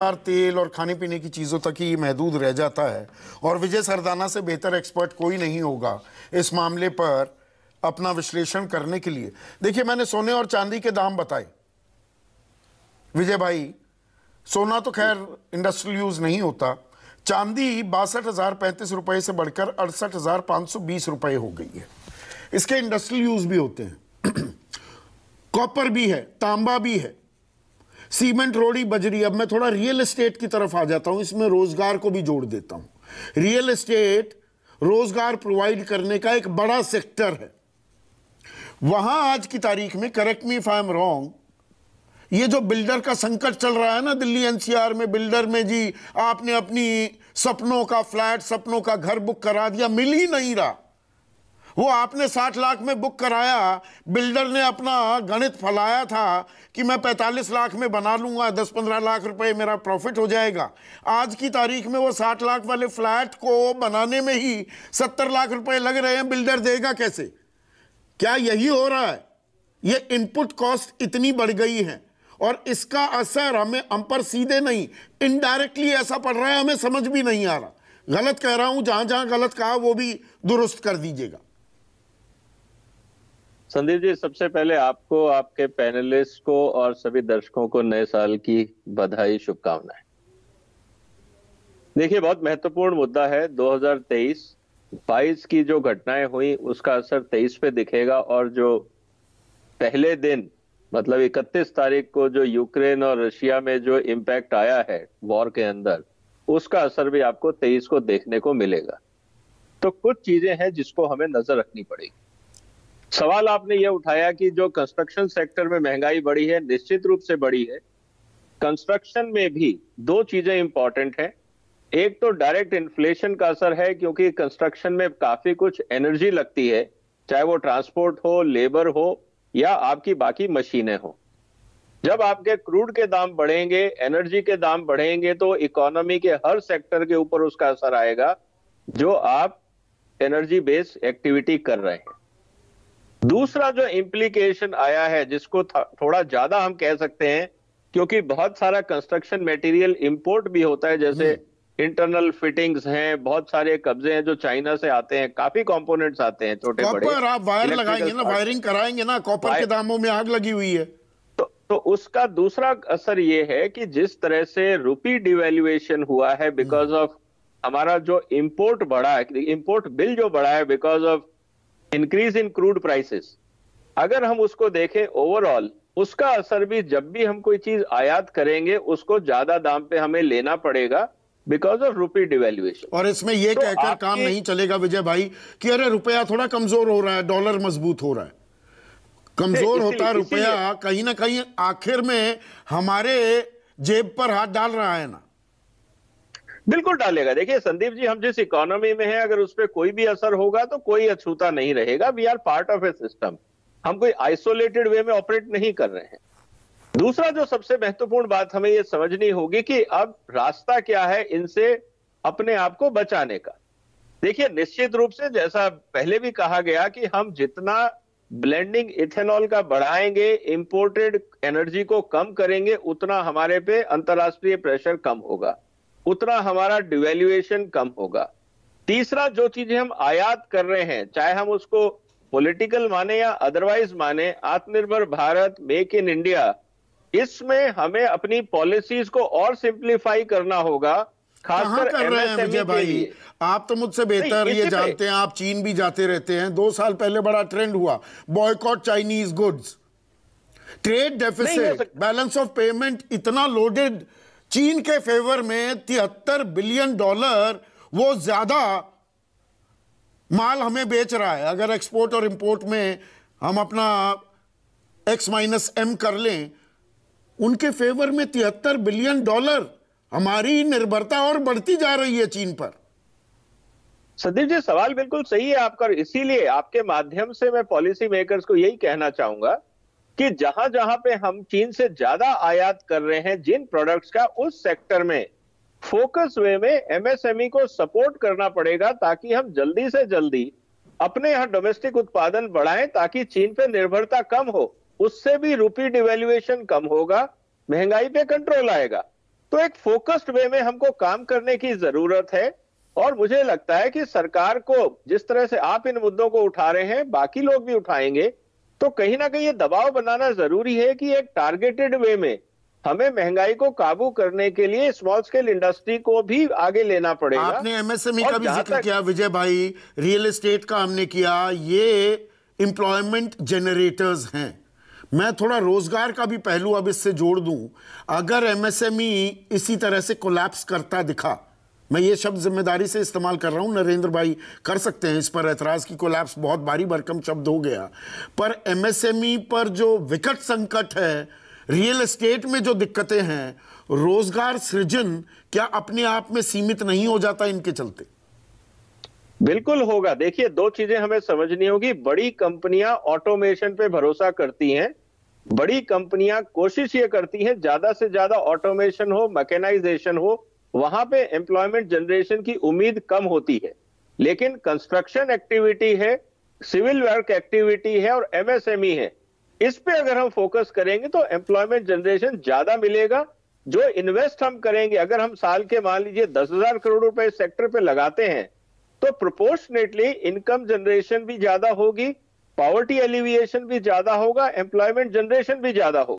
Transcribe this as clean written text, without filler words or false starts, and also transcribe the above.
तेल और खाने पीने की चीज़ों तक ही महदूद रह जाता है और विजय सरदाना से बेहतर एक्सपर्ट कोई नहीं होगा इस मामले पर अपना विश्लेषण करने के लिए। देखिए, मैंने सोने और चांदी के दाम बताए विजय भाई। सोना तो खैर इंडस्ट्रियल यूज नहीं होता। चांदी 62,035 रुपए से बढ़कर 68,520 रुपए हो गई है। इसके इंडस्ट्रियल यूज भी होते हैं। कॉपर भी है, तांबा भी है, सीमेंट, रोड़ी, बजरी। अब मैं थोड़ा रियल एस्टेट की तरफ आ जाता हूं, इसमें रोजगार को भी जोड़ देता हूं। रियल एस्टेट रोजगार प्रोवाइड करने का एक बड़ा सेक्टर है। वहां आज की तारीख में, correct me if I am wrong, ये जो बिल्डर का संकट चल रहा है ना दिल्ली एनसीआर में, बिल्डर में जी आपने अपनी सपनों का फ्लैट, सपनों का घर बुक करा दिया, मिल ही नहीं रहा। वो आपने 60 लाख में बुक कराया, बिल्डर ने अपना गणित फैलाया था कि मैं 45 लाख में बना लूंगा, 10-15 लाख रुपए मेरा प्रॉफिट हो जाएगा। आज की तारीख में वो 60 लाख वाले फ्लैट को बनाने में ही 70 लाख रुपए लग रहे हैं। बिल्डर देगा कैसे? क्या यही हो रहा है? ये इनपुट कॉस्ट इतनी बढ़ गई है और इसका असर हम पर सीधे नहीं, इनडायरेक्टली ऐसा पड़ रहा है, हमें समझ भी नहीं आ रहा। गलत कह रहा हूं, जहां जहां गलत कहा वो भी दुरुस्त कर दीजिएगा। संदीप जी, सबसे पहले आपको, आपके पैनलिस्ट को और सभी दर्शकों को नए साल की बधाई, शुभकामनाएं। देखिए, बहुत महत्वपूर्ण मुद्दा है। 2023-22 की जो घटनाएं हुई उसका असर 23 पे दिखेगा, और जो पहले दिन मतलब 31 तारीख को जो यूक्रेन और रशिया में जो इम्पैक्ट आया है वॉर के अंदर, उसका असर भी आपको 23 को देखने को मिलेगा। तो कुछ चीजें हैं जिसको हमें नजर रखनी पड़ेगी। सवाल आपने ये उठाया कि जो कंस्ट्रक्शन सेक्टर में महंगाई बढ़ी है, निश्चित रूप से बढ़ी है। कंस्ट्रक्शन में भी दो चीजें इंपॉर्टेंट हैं। एक तो डायरेक्ट इन्फ्लेशन का असर है, क्योंकि कंस्ट्रक्शन में काफी कुछ एनर्जी लगती है, चाहे वो ट्रांसपोर्ट हो, लेबर हो या आपकी बाकी मशीनें हो। जब आपके क्रूड के दाम बढ़ेंगे, एनर्जी के दाम बढ़ेंगे, तो इकोनॉमी के हर सेक्टर के ऊपर उसका असर आएगा जो आप एनर्जी बेस्ड एक्टिविटी कर रहे हैं। दूसरा जो इम्प्लीकेशन आया है, जिसको थोड़ा ज्यादा हम कह सकते हैं, क्योंकि बहुत सारा कंस्ट्रक्शन मटेरियल इंपोर्ट भी होता है, जैसे इंटरनल फिटिंग्स हैं, बहुत सारे कब्जे हैं जो चाइना से आते हैं, काफी कंपोनेंट्स आते हैं छोटे बड़े। कॉपर आप वायर लगाएंगे ना, वायरिंग कराएंगे ना, कॉपर के दामों में आग लगी हुई है। तो उसका दूसरा असर ये है कि जिस तरह से रुपी डिवैल्यूएशन हुआ है बिकॉज ऑफ हमारा जो इंपोर्ट बढ़ा है, इंपोर्ट बिल जो बढ़ा है because of increase in crude prices, अगर हम उसको देखें ओवरऑल, उसका असर भी जब भी हम कोई चीज आयात करेंगे उसको ज्यादा दाम पे हमें लेना पड़ेगा बिकॉज ऑफ रुपी डिवैल्यूएशन। और इसमें यह तो कहकर काम नहीं चलेगा विजय भाई कि अरे रुपया थोड़ा कमजोर हो रहा है, डॉलर मजबूत हो रहा है। कमजोर होता है रुपया, कहीं ना कहीं आखिर में हमारे जेब पर हाथ डाल रहा है ना। बिल्कुल डालेगा। देखिए संदीप जी, हम जिस इकोनॉमी में हैं, अगर उस पर कोई भी असर होगा तो कोई अछूता नहीं रहेगा। We are part of a system. हम कोई आइसोलेटेड वे में ऑपरेट नहीं कर रहे हैं। दूसरा जो सबसे महत्वपूर्ण बात हमें यह समझनी होगी कि अब रास्ता क्या है इनसे अपने आप को बचाने का। देखिए, निश्चित रूप से जैसा पहले भी कहा गया कि हम जितना ब्लेंडिंग इथेनॉल का बढ़ाएंगे, इंपोर्टेड एनर्जी को कम करेंगे, उतना हमारे पे अंतर्राष्ट्रीय प्रेशर कम होगा, उतना हमारा डिवैल्यूएशन कम होगा। तीसरा, जो चीजें हम आयात कर रहे हैं, चाहे हम उसको पॉलिटिकल माने या अदरवाइज माने, आत्मनिर्भर भारत, मेक इन इंडिया, इसमें हमें अपनी पॉलिसीज को और सिंप्लीफाई करना होगा। कहां कर रहे हैं विजय भाई? आप तो मुझसे बेहतर ये जानते हैं, आप चीन भी जाते रहते हैं। 2 साल पहले बड़ा ट्रेंड हुआ, boycott Chinese goods, trade deficit, balance of payment इतना लोडेड चीन के फेवर में, $73 बिलियन वो ज्यादा माल हमें बेच रहा है। अगर एक्सपोर्ट और इंपोर्ट में हम अपना X-M कर लें, उनके फेवर में $73 बिलियन, हमारी निर्भरता और बढ़ती जा रही है चीन पर। संदीप जी, सवाल बिल्कुल सही है आपका। इसीलिए आपके माध्यम से मैं पॉलिसी मेकर्स को यही कहना चाहूंगा कि जहां जहां पे हम चीन से ज्यादा आयात कर रहे हैं जिन प्रोडक्ट्स का, उस सेक्टर में फोकस वे में एमएसएमई को सपोर्ट करना पड़ेगा, ताकि हम जल्दी से जल्दी अपने यहां डोमेस्टिक उत्पादन बढ़ाएं, ताकि चीन पे निर्भरता कम हो। उससे भी रुपी डिवैल्यूएशन कम होगा, महंगाई पे कंट्रोल आएगा। तो एक फोकस्ड वे में हमको काम करने की जरूरत है। और मुझे लगता है कि सरकार को जिस तरह से आप इन मुद्दों को उठा रहे हैं, बाकी लोग भी उठाएंगे, तो कहीं ना कहीं ये दबाव बनाना जरूरी है कि एक टारगेटेड वे में हमें महंगाई को काबू करने के लिए स्मॉल स्केल इंडस्ट्री को भी आगे लेना पड़ेगा। आपने एमएसएमई और का भी जहां जिक्र तक किया विजय भाई, रियल एस्टेट का हमने किया, ये एम्प्लॉयमेंट जनरेटर्स हैं। मैं थोड़ा रोजगार का भी पहलू अब इससे जोड़ दूं। अगर एमएसएमई इसी तरह से कोलैप्स करता दिखा, मैं ये शब्द जिम्मेदारी से इस्तेमाल कर रहा हूं, नरेंद्र भाई कर सकते हैं इस पर एतराज की कोलैप्स बहुत भारी भरकम शब्द हो गया, पर एमएसएमई पर जो विकट संकट है, रियल एस्टेट में जो दिक्कतें हैं, रोजगार सृजन क्या अपने आप में सीमित नहीं हो जाता इनके चलते? बिल्कुल होगा। देखिए, दो चीजें हमें समझनी होगी। बड़ी कंपनियां ऑटोमेशन पे भरोसा करती हैं। बड़ी कंपनियां कोशिश ये करती हैं ज्यादा से ज्यादा ऑटोमेशन हो, मैकेनाइजेशन हो, वहां पे एम्प्लॉयमेंट जनरेशन की उम्मीद कम होती है। लेकिन कंस्ट्रक्शन एक्टिविटी है, सिविल वर्क एक्टिविटी है और एमएसएमई है, इस पे अगर हम फोकस करेंगे तो एम्प्लॉयमेंट जनरेशन ज्यादा मिलेगा। जो इन्वेस्ट हम करेंगे, अगर हम साल के मान लीजिए 10,000 करोड़ रुपए इस सेक्टर पे लगाते हैं, तो प्रोपोर्शनेटली इनकम जनरेशन भी ज्यादा होगी, पॉवर्टी एलिविएशन भी ज्यादा होगा, एम्प्लॉयमेंट जनरेशन भी ज्यादा होगा।